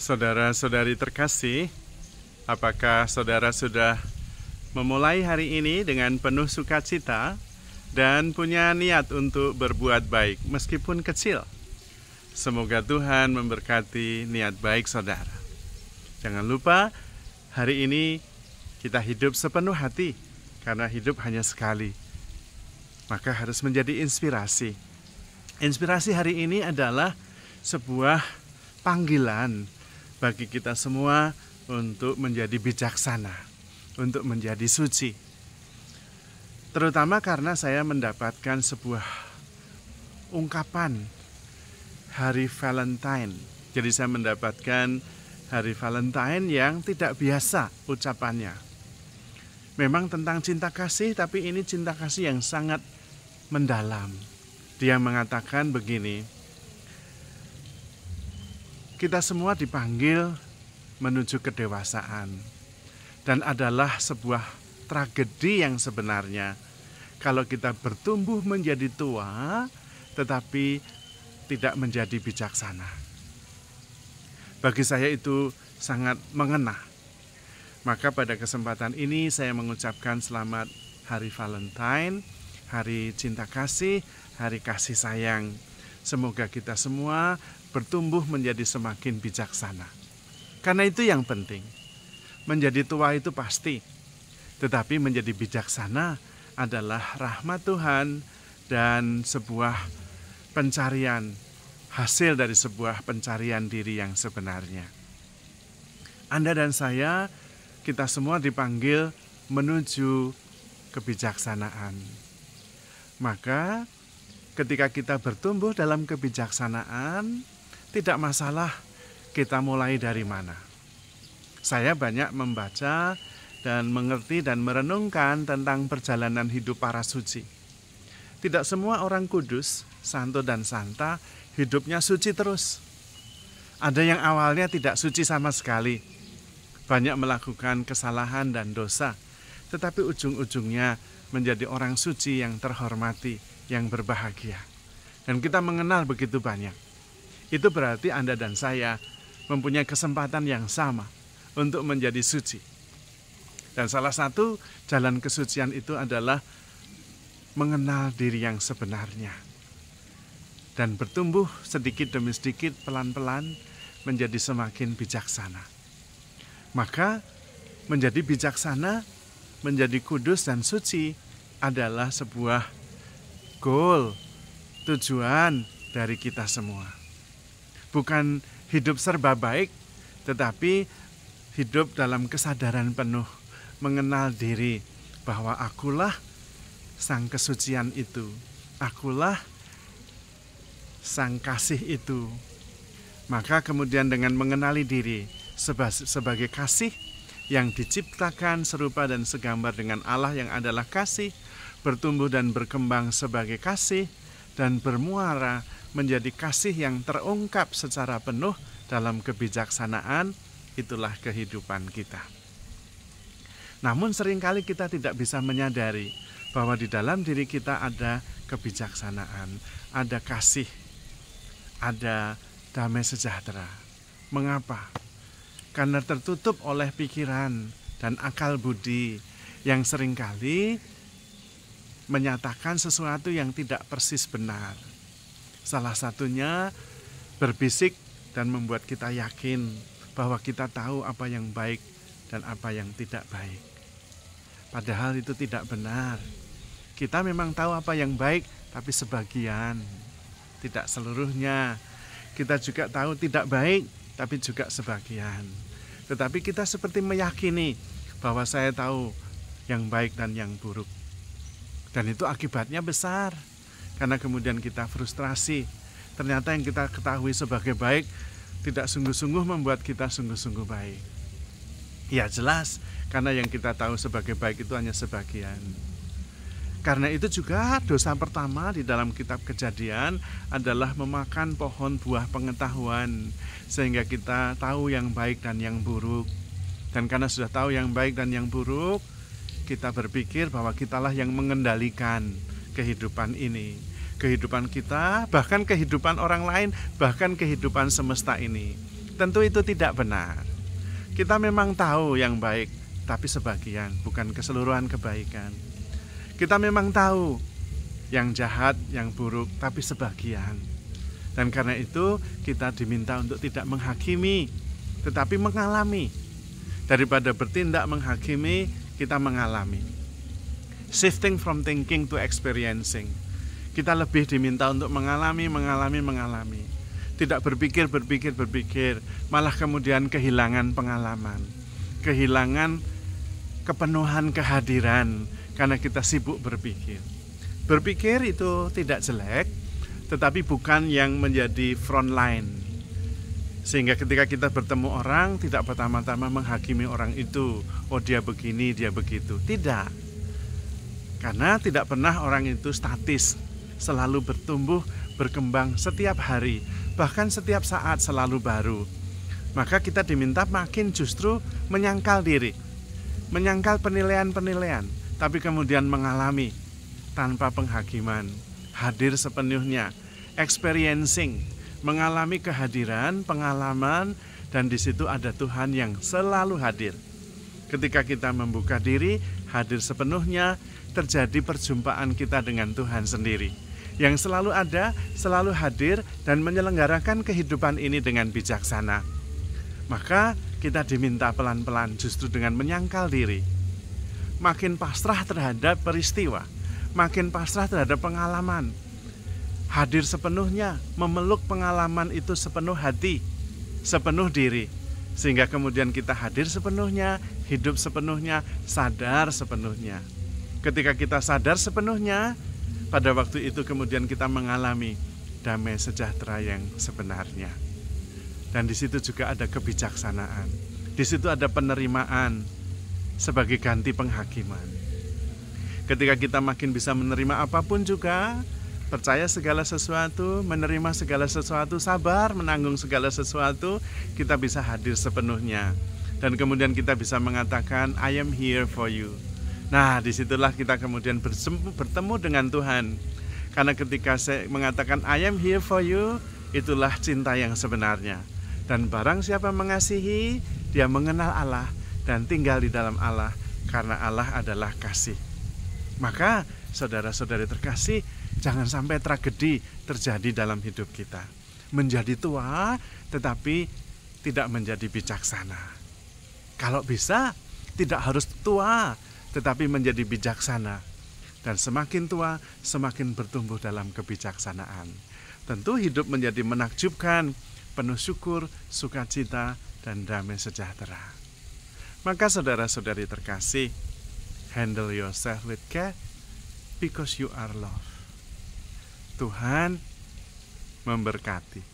Saudara-saudari terkasih, apakah saudara sudah memulai hari ini dengan penuh sukacita dan punya niat untuk berbuat baik meskipun kecil? Semoga Tuhan memberkati niat baik saudara. Jangan lupa, hari ini kita hidup sepenuh hati karena hidup hanya sekali. Maka harus menjadi inspirasi. Inspirasi hari ini adalah sebuah panggilan bagi kita semua untuk menjadi bijaksana, untuk menjadi suci. Terutama karena saya mendapatkan sebuah ungkapan hari Valentine. Jadi saya mendapatkan hari Valentine yang tidak biasa ucapannya. Memang tentang cinta kasih, tapi ini cinta kasih yang sangat mendalam. Dia mengatakan begini, kita semua dipanggil menuju kedewasaan dan adalah sebuah tragedi yang sebenarnya kalau kita bertumbuh menjadi tua tetapi tidak menjadi bijaksana. Bagi saya itu sangat mengena. Maka pada kesempatan ini saya mengucapkan selamat Hari Valentine, Hari Cinta Kasih, Hari Kasih Sayang. Semoga kita semua bertumbuh menjadi semakin bijaksana. Karena itu yang penting. Menjadi tua itu pasti. Tetapi menjadi bijaksana adalah rahmat Tuhan dan sebuah pencarian, hasil dari sebuah pencarian diri yang sebenarnya. Anda dan saya, kita semua dipanggil menuju kebijaksanaan. Maka ketika kita bertumbuh dalam kebijaksanaan, tidak masalah kita mulai dari mana. Saya banyak membaca dan mengerti dan merenungkan tentang perjalanan hidup para suci. Tidak semua orang kudus, santo dan santa, hidupnya suci terus. Ada yang awalnya tidak suci sama sekali. Banyak melakukan kesalahan dan dosa. Tetapi ujung-ujungnya menjadi orang suci yang terhormati, yang berbahagia. Dan kita mengenal begitu banyak. Itu berarti Anda dan saya mempunyai kesempatan yang sama untuk menjadi suci. Dan salah satu jalan kesucian itu adalah mengenal diri yang sebenarnya. Dan bertumbuh sedikit demi sedikit, pelan-pelan menjadi semakin bijaksana. Maka menjadi bijaksana, menjadi kudus dan suci adalah sebuah goal, tujuan dari kita semua. Bukan hidup serba baik, tetapi hidup dalam kesadaran penuh, mengenal diri bahwa akulah sang kesucian itu, akulah sang kasih itu. Maka kemudian dengan mengenali diri sebagai kasih yang diciptakan serupa dan segambar dengan Allah yang adalah kasih, bertumbuh dan berkembang sebagai kasih, dan bermuara menjadi kasih yang terungkap secara penuh dalam kebijaksanaan, itulah kehidupan kita. Namun seringkali kita tidak bisa menyadari bahwa di dalam diri kita ada kebijaksanaan, ada kasih, ada damai sejahtera. Mengapa? Karena tertutup oleh pikiran dan akal budi yang seringkali menyatakan sesuatu yang tidak persis benar. Salah satunya berbisik dan membuat kita yakin bahwa kita tahu apa yang baik dan apa yang tidak baik. Padahal itu tidak benar. Kita memang tahu apa yang baik, tapi sebagian, tidak seluruhnya. Kita juga tahu tidak baik, tapi juga sebagian. Tetapi kita seperti meyakini bahwa saya tahu yang baik dan yang buruk. Dan itu akibatnya besar. Karena kemudian kita frustrasi. Ternyata yang kita ketahui sebagai baik tidak sungguh-sungguh membuat kita sungguh-sungguh baik. Ya jelas, karena yang kita tahu sebagai baik itu hanya sebagian. Karena itu juga dosa pertama di dalam kitab Kejadian adalah memakan pohon buah pengetahuan. Sehingga kita tahu yang baik dan yang buruk. Dan karena sudah tahu yang baik dan yang buruk, kita berpikir bahwa kitalah yang mengendalikan kehidupan ini. Kehidupan kita, bahkan kehidupan orang lain, bahkan kehidupan semesta ini. Tentu itu tidak benar. Kita memang tahu yang baik, tapi sebagian, bukan keseluruhan kebaikan. Kita memang tahu yang jahat, yang buruk, tapi sebagian. Dan karena itu kita diminta untuk tidak menghakimi, tetapi mengalami. Daripada bertindak menghakimi, kita mengalami. Shifting from thinking to experiencing. Kita lebih diminta untuk mengalami. Tidak berpikir, malah kemudian kehilangan pengalaman. Kehilangan kepenuhan kehadiran karena kita sibuk berpikir. Berpikir itu tidak jelek, tetapi bukan yang menjadi front line. Sehingga ketika kita bertemu orang, tidak pertama-tama menghakimi orang itu. Oh, dia begini, dia begitu. Tidak. Karena tidak pernah orang itu statis, selalu bertumbuh, berkembang setiap hari, bahkan setiap saat selalu baru. Maka kita diminta makin justru menyangkal diri, menyangkal penilaian-penilaian, tapi kemudian mengalami tanpa penghakiman, hadir sepenuhnya, experiencing, mengalami kehadiran, pengalaman, dan di situ ada Tuhan yang selalu hadir. Ketika kita membuka diri, hadir sepenuhnya, terjadi perjumpaan kita dengan Tuhan sendiri, yang selalu ada, selalu hadir, dan menyelenggarakan kehidupan ini dengan bijaksana. Maka kita diminta pelan-pelan justru dengan menyangkal diri, makin pasrah terhadap peristiwa, makin pasrah terhadap pengalaman, hadir sepenuhnya, memeluk pengalaman itu sepenuh hati, sepenuh diri, sehingga kemudian kita hadir sepenuhnya, hidup sepenuhnya, sadar sepenuhnya. Ketika kita sadar sepenuhnya, pada waktu itu kemudian kita mengalami damai sejahtera yang sebenarnya. Dan di situ juga ada kebijaksanaan, di situ ada penerimaan sebagai ganti penghakiman. Ketika kita makin bisa menerima apapun juga, percaya segala sesuatu, menerima segala sesuatu, sabar menanggung segala sesuatu, kita bisa hadir sepenuhnya. Dan kemudian kita bisa mengatakan, I am here for you. Nah, disitulah kita kemudian bertemu dengan Tuhan. Karena ketika saya mengatakan I am here for you, itulah cinta yang sebenarnya. Dan barang siapa mengasihi, dia mengenal Allah dan tinggal di dalam Allah, karena Allah adalah kasih. Maka saudara-saudari terkasih, jangan sampai tragedi terjadi dalam hidup kita. Menjadi tua tetapi tidak menjadi bijaksana. Kalau bisa, tidak harus tua tetapi menjadi bijaksana. Dan semakin tua, semakin bertumbuh dalam kebijaksanaan. Tentu hidup menjadi menakjubkan, penuh syukur, sukacita, dan damai sejahtera. Maka saudara-saudari terkasih, handle yourself with care because you are loved. Tuhan memberkati.